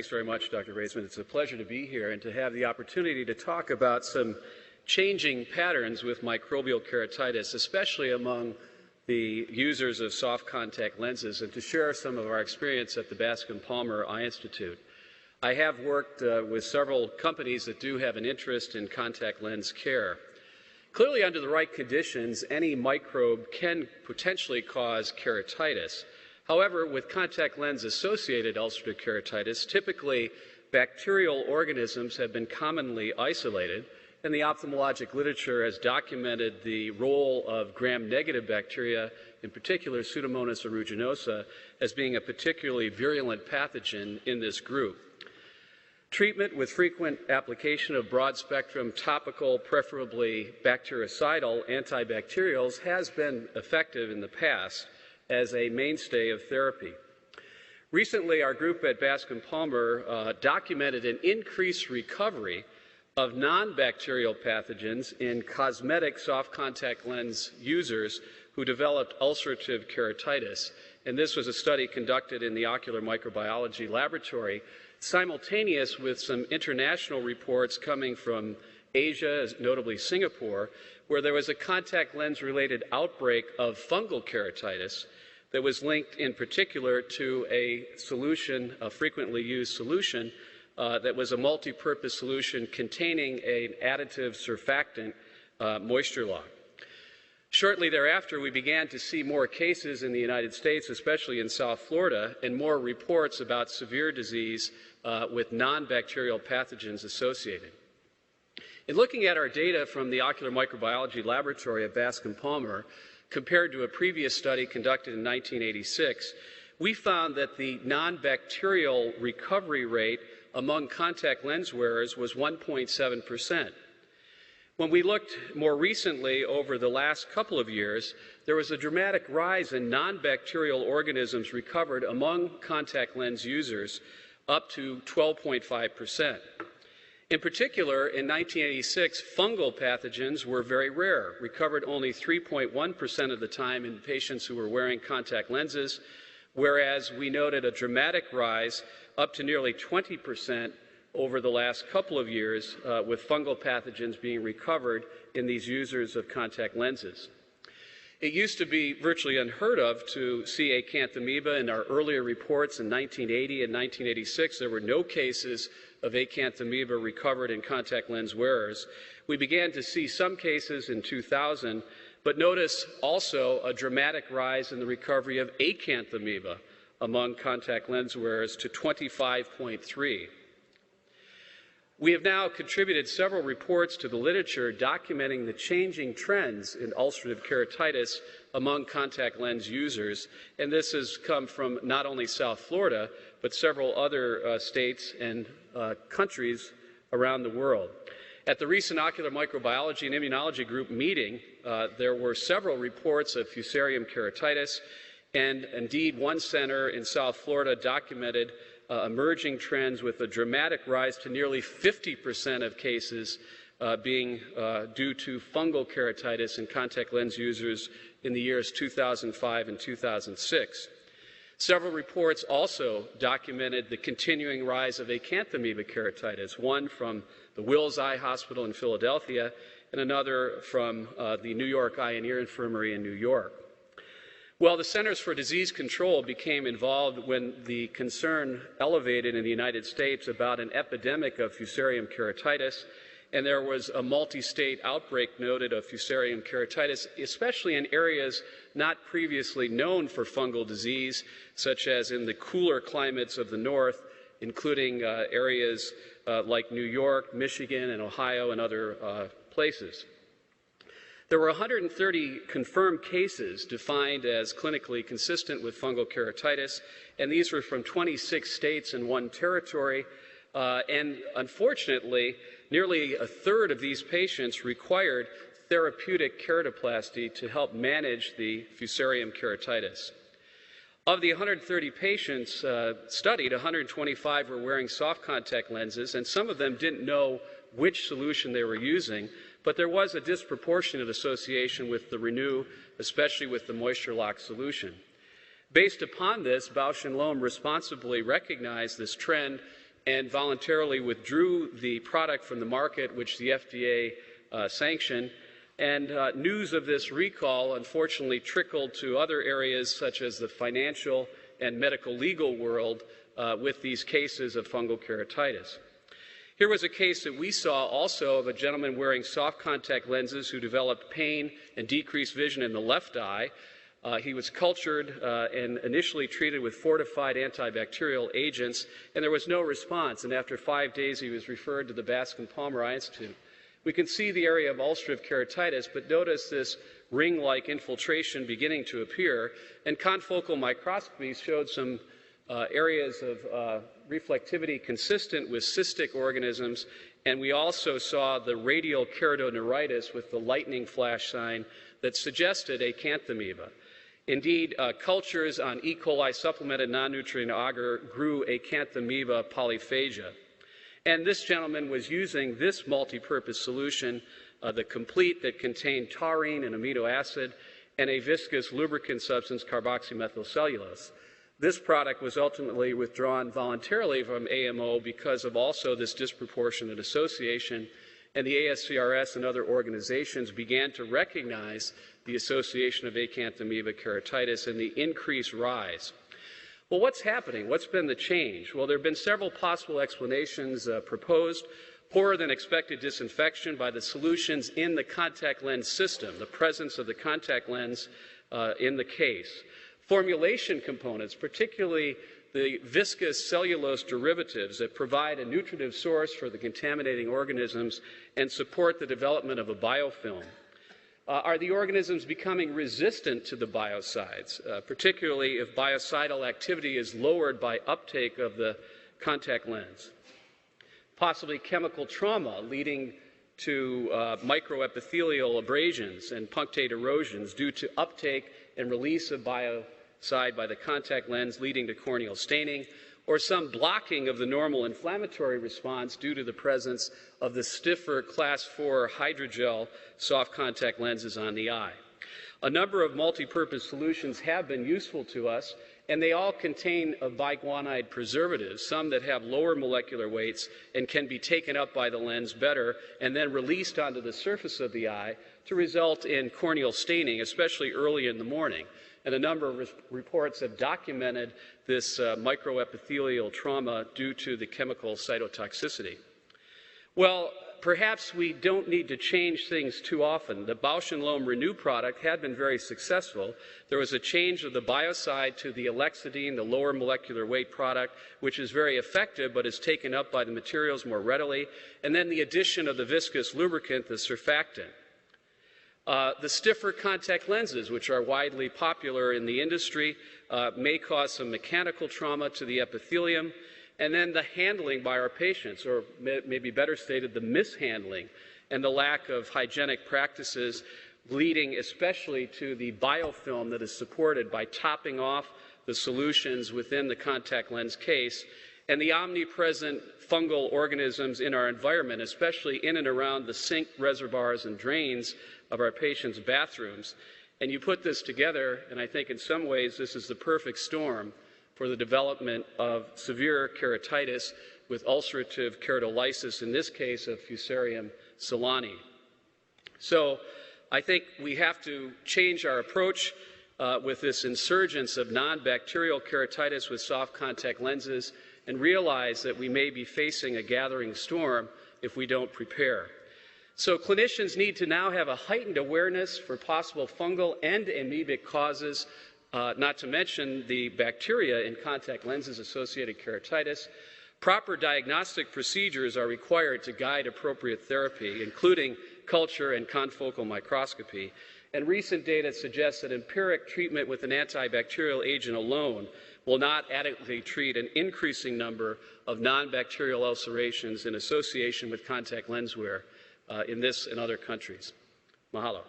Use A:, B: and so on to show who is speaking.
A: Thanks very much, Dr. Raisman. It's a pleasure to be here and to have the opportunity to talk about some changing patterns with microbial keratitis, especially among the users of soft contact lenses, and to share some of our experience at the Bascom Palmer Eye Institute. I have worked with several companies that do have an interest in contact lens care. Clearly, under the right conditions, any microbe can potentially cause keratitis. However, with contact lens-associated ulcerative keratitis, typically bacterial organisms have been commonly isolated, and the ophthalmologic literature has documented the role of gram-negative bacteria, in particular Pseudomonas aeruginosa, as being a particularly virulent pathogen in this group. Treatment with frequent application of broad-spectrum topical, preferably bactericidal antibacterials, has been effective in the past as a mainstay of therapy. Recently, our group at Bascom Palmer documented an increased recovery of non-bacterial pathogens in cosmetic soft contact lens users who developed ulcerative keratitis. And this was a study conducted in the Ocular Microbiology Laboratory, simultaneous with some international reports coming from Asia, notably Singapore, where there was a contact lens-related outbreak of fungal keratitis that was linked in particular to a solution, a frequently used solution, that was a multi-purpose solution containing an additive surfactant, Moisture Lock. Shortly thereafter, we began to see more cases in the United States, especially in South Florida, and more reports about severe disease with non-bacterial pathogens associated. In looking at our data from the Ocular Microbiology Laboratory at Bascom Palmer, compared to a previous study conducted in 1986, we found that the non-bacterial recovery rate among contact lens wearers was 1.7%. When we looked more recently over the last couple of years, there was a dramatic rise in non-bacterial organisms recovered among contact lens users, up to 12.5%. In particular, in 1986, fungal pathogens were very rare, recovered only 3.1% of the time in patients who were wearing contact lenses, whereas we noted a dramatic rise up to nearly 20% over the last couple of years with fungal pathogens being recovered in these users of contact lenses. It used to be virtually unheard of to see acanthamoeba. In our earlier reports in 1980 and 1986, there were no cases of acanthamoeba recovered in contact lens wearers. We began to see some cases in 2000, but notice also a dramatic rise in the recovery of acanthamoeba among contact lens wearers to 25.3. We have now contributed several reports to the literature documenting the changing trends in ulcerative keratitis among contact lens users, and this has come from not only South Florida, but several other states and countries around the world. At the recent Ocular Microbiology and Immunology Group meeting, there were several reports of Fusarium keratitis, and indeed one center in South Florida documented emerging trends with a dramatic rise to nearly 50% of cases being due to fungal keratitis in contact lens users in the years 2005 and 2006. Several reports also documented the continuing rise of acanthamoeba keratitis, one from the Wills Eye Hospital in Philadelphia and another from the New York Eye and Ear Infirmary in New York. Well, the Centers for Disease Control became involved when the concern elevated in the United States about an epidemic of Fusarium keratitis, and there was a multi-state outbreak noted of Fusarium keratitis, especially in areas not previously known for fungal disease, such as in the cooler climates of the north, including areas like New York, Michigan, and Ohio, and other places. There were 130 confirmed cases defined as clinically consistent with fungal keratitis, and these were from 26 states and one territory. And unfortunately, nearly a third of these patients required therapeutic keratoplasty to help manage the Fusarium keratitis. Of the 130 patients studied, 125 were wearing soft contact lenses, and some of them didn't know which solution they were using, but there was a disproportionate association with the Renew, especially with the Moisture Lock solution. Based upon this, Bausch & Lomb responsibly recognized this trend and voluntarily withdrew the product from the market, which the FDA sanctioned. And news of this recall unfortunately trickled to other areas such as the financial and medical legal world with these cases of fungal keratitis. Here was a case that we saw also of a gentleman wearing soft contact lenses who developed pain and decreased vision in the left eye. He was cultured and initially treated with fortified antibacterial agents, and there was no response. And after 5 days, he was referred to the Bascom-Palmer Eye Institute. We can see the area of ulcerative keratitis, but notice this ring-like infiltration beginning to appear. And confocal microscopy showed some areas of reflectivity consistent with cystic organisms, and we also saw the radial keratoneuritis with the lightning flash sign that suggested acanthamoeba. Indeed, cultures on E. coli supplemented non-nutrient agar grew acanthamoeba polyphagia. And this gentleman was using this multi-purpose solution, the Complete, that contained taurine and amino acid and a viscous lubricant substance, carboxymethylcellulose. This product was ultimately withdrawn voluntarily from AMO because of also this disproportionate association, and the ASCRS and other organizations began to recognize the association of acanthamoeba keratitis and the increased rise. Well, what's happening? What's been the change? Well, there have been several possible explanations proposed. Poorer than expected disinfection by the solutions in the contact lens system, the presence of the contact lens in the case. Formulation components, particularly the viscous cellulose derivatives that provide a nutritive source for the contaminating organisms and support the development of a biofilm. Are the organisms becoming resistant to the biocides, particularly if biocidal activity is lowered by uptake of the contact lens? Possibly chemical trauma leading to microepithelial abrasions and punctate erosions due to uptake and release of biocide by the contact lens, leading to corneal staining, or some blocking of the normal inflammatory response due to the presence of the stiffer class 4 hydrogel soft contact lenses on the eye. A number of multi-purpose solutions have been useful to us, and they all contain biguanide preservatives, some that have lower molecular weights and can be taken up by the lens better and then released onto the surface of the eye to result in corneal staining, especially early in the morning. And a number of reports have documented this microepithelial trauma due to the chemical cytotoxicity. Well, perhaps we don't need to change things too often. The Bausch & Lomb Renew product had been very successful. There was a change of the biocide to the Alexidine, the lower molecular weight product, which is very effective but is taken up by the materials more readily, and then the addition of the viscous lubricant, the surfactant. The stiffer contact lenses, which are widely popular in the industry, may cause some mechanical trauma to the epithelium, and then the handling by our patients, or maybe better stated, the mishandling and the lack of hygienic practices, leading especially to the biofilm that is supported by topping off the solutions within the contact lens case, and the omnipresent fungal organisms in our environment, especially in and around the sink reservoirs and drains of our patients' bathrooms. And you put this together, and I think in some ways this is the perfect storm for the development of severe keratitis with ulcerative keratolysis, in this case of Fusarium solani. So I think we have to change our approach with this insurgence of non-bacterial keratitis with soft contact lenses and realize that we may be facing a gathering storm if we don't prepare. So clinicians need to now have a heightened awareness for possible fungal and amoebic causes, not to mention the bacteria in contact lenses-associated keratitis. Proper diagnostic procedures are required to guide appropriate therapy, including culture and confocal microscopy. And recent data suggests that empiric treatment with an antibacterial agent alone will not adequately treat an increasing number of non-bacterial ulcerations in association with contact lens wear in this and other countries. Mahalo.